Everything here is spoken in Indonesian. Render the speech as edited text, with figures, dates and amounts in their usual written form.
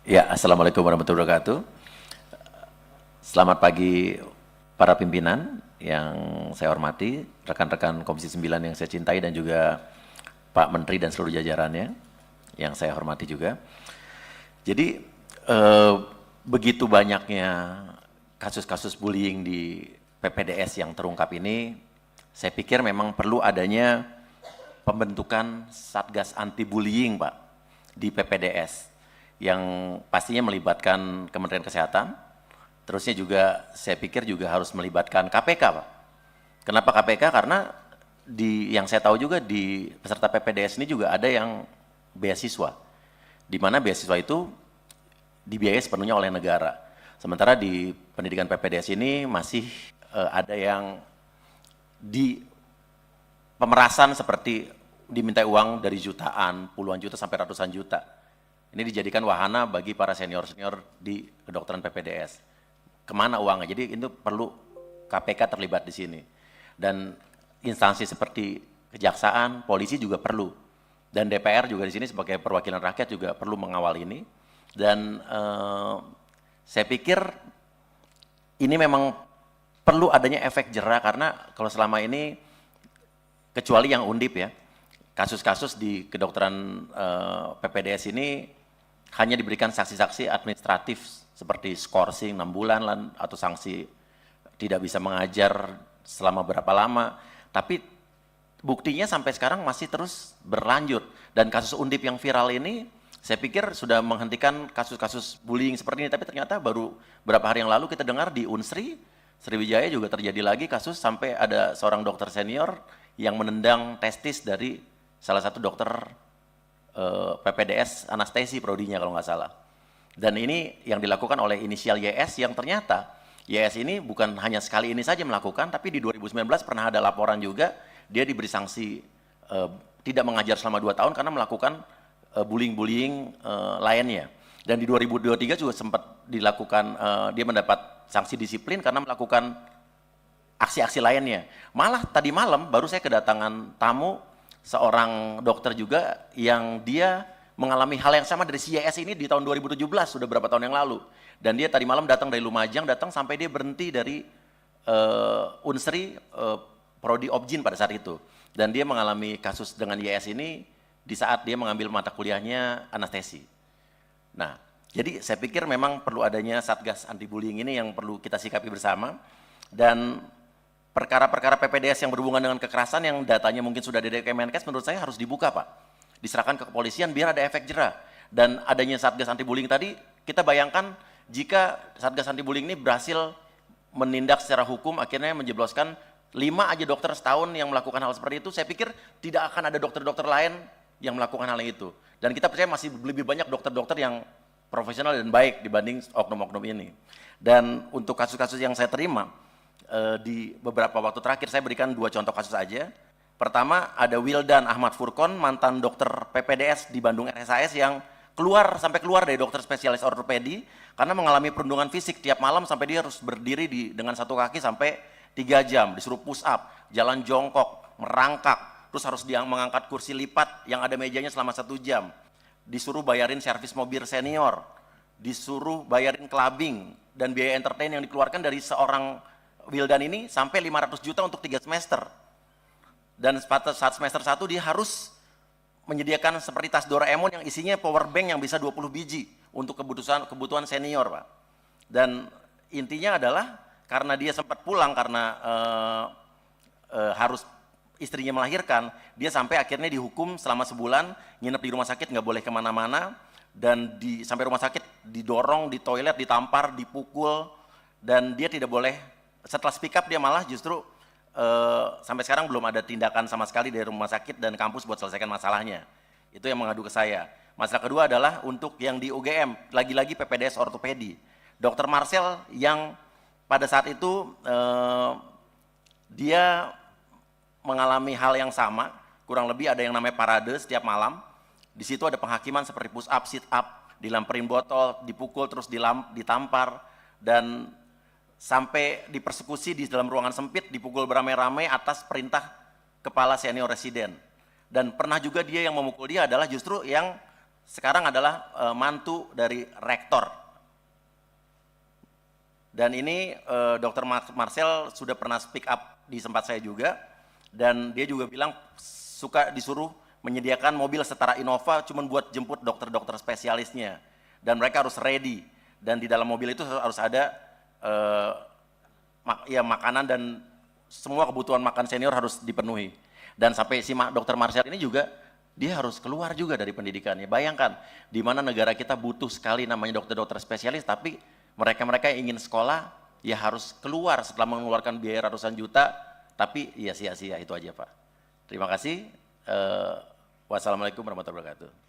Ya, Assalamualaikum warahmatullahi wabarakatuh. Selamat pagi para pimpinan yang saya hormati, rekan-rekan Komisi 9 yang saya cintai, dan juga Pak Menteri dan seluruh jajarannya yang saya hormati juga. Jadi, begitu banyaknya kasus-kasus bullying di PPDS yang terungkap ini, saya pikir memang perlu adanya pembentukan Satgas Anti Bullying, Pak, di PPDS yang pastinya melibatkan Kementerian Kesehatan. Terusnya juga saya pikir juga harus melibatkan KPK, Pak. Kenapa KPK? Karena yang saya tahu juga di peserta PPDS ini juga ada yang beasiswa, di mana beasiswa itu dibiayai sepenuhnya oleh negara. Sementara di pendidikan PPDS ini masih ada yang di pemerasan seperti diminta uang dari jutaan, puluhan juta sampai ratusan juta. Ini dijadikan wahana bagi para senior-senior di kedokteran PPDS. Kemana uangnya? Jadi itu perlu KPK terlibat di sini. Dan instansi seperti kejaksaan, polisi juga perlu. Dan DPR juga di sini sebagai perwakilan rakyat juga perlu mengawal ini. Dan saya pikir ini memang perlu adanya efek jera, karena kalau selama ini, kecuali yang undip ya, kasus-kasus di kedokteran PPDS ini hanya diberikan saksi-saksi administratif seperti skorsing 6 bulan atau sanksi tidak bisa mengajar selama berapa lama, tapi buktinya sampai sekarang masih terus berlanjut. Dan kasus undip yang viral ini saya pikir sudah menghentikan kasus-kasus bullying seperti ini, tapi ternyata baru beberapa hari yang lalu kita dengar di Unsri, Sriwijaya juga terjadi lagi kasus sampai ada seorang dokter senior yang menendang testis dari salah satu dokter PPDS anestesi prodinya kalau nggak salah. Dan ini yang dilakukan oleh inisial YS, yang ternyata YS ini bukan hanya sekali ini saja melakukan, tapi di 2019 pernah ada laporan juga, dia diberi sanksi tidak mengajar selama 2 tahun karena melakukan bullying-bullying lainnya. Dan di 2023 juga sempat dilakukan, dia mendapat sanksi disiplin karena melakukan aksi-aksi lainnya. Malah tadi malam baru saya kedatangan tamu, seorang dokter juga yang dia mengalami hal yang sama dari CIS ini di tahun 2017, sudah berapa tahun yang lalu. Dan dia tadi malam datang dari Lumajang, datang sampai dia berhenti dari Unsri, Prodi Obgyn pada saat itu. Dan dia mengalami kasus dengan YS ini di saat dia mengambil mata kuliahnya anestesi. Nah, jadi saya pikir memang perlu adanya Satgas Anti Bullying ini yang perlu kita sikapi bersama. Dan perkara-perkara PPDS yang berhubungan dengan kekerasan yang datanya mungkin sudah ada di Kemenkes, menurut saya harus dibuka, Pak. Diserahkan ke kepolisian biar ada efek jera. Dan adanya Satgas Anti Bullying tadi, kita bayangkan jika Satgas Anti Bullying ini berhasil menindak secara hukum, akhirnya menjebloskan 5 aja dokter setahun yang melakukan hal seperti itu, saya pikir tidak akan ada dokter-dokter lain yang melakukan hal yang itu. Dan kita percaya masih lebih banyak dokter-dokter yang profesional dan baik dibanding oknum-oknum ini. Dan untuk kasus-kasus yang saya terima, di beberapa waktu terakhir saya berikan 2 contoh kasus aja. Pertama, ada Wildan Ahmad Furkon, mantan dokter PPDS di Bandung RSAS yang sampai keluar dari dokter spesialis ortopedi karena mengalami perundungan fisik tiap malam sampai dia harus berdiri dengan 1 kaki sampai 3 jam, disuruh push up, jalan jongkok, merangkak, terus harus dia mengangkat kursi lipat yang ada mejanya selama 1 jam, disuruh bayarin servis mobil senior, disuruh bayarin clubbing, dan biaya entertain yang dikeluarkan dari seorang Wildan ini sampai 500 juta untuk 3 semester. Dan saat semester 1 dia harus menyediakan seperti tas Doraemon yang isinya power bank yang bisa 20 biji untuk kebutuhan senior, Pak. Dan intinya adalah karena dia sempat pulang karena harus istrinya melahirkan, dia sampai akhirnya dihukum selama sebulan, nginep di rumah sakit, nggak boleh kemana-mana, dan sampai rumah sakit didorong, di toilet, ditampar, dipukul, dan dia tidak boleh. Setelah speak up dia malah justru sampai sekarang belum ada tindakan sama sekali dari rumah sakit dan kampus buat selesaikan masalahnya. Itu yang mengadu ke saya. Masalah kedua adalah untuk yang di UGM, lagi-lagi PPDS ortopedi. Dr. Marcel yang pada saat itu dia mengalami hal yang sama, kurang lebih ada yang namanya parade setiap malam. Di situ ada penghakiman seperti push up, sit up, dilamperin botol, dipukul terus ditampar, dan sampai dipersekusi di dalam ruangan sempit, dipukul beramai-ramai atas perintah kepala senior residen. Dan pernah juga dia yang memukul dia adalah justru yang sekarang adalah mantu dari rektor. Dan ini Dr. Marcel sudah pernah speak up di tempat saya juga, dan dia juga bilang suka disuruh menyediakan mobil setara Innova cuman buat jemput dokter-dokter spesialisnya, dan mereka harus ready, dan di dalam mobil itu harus ada makanan dan semua kebutuhan makan senior harus dipenuhi. Dan sampai si Dr. Marcel ini juga dia harus keluar juga dari pendidikannya. Bayangkan di mana negara kita butuh sekali namanya dokter-dokter spesialis, tapi mereka-mereka yang ingin sekolah ya harus keluar setelah mengeluarkan biaya ratusan juta, tapi ya sia-sia. Itu aja Pak. Terima kasih. Wassalamualaikum warahmatullahi wabarakatuh.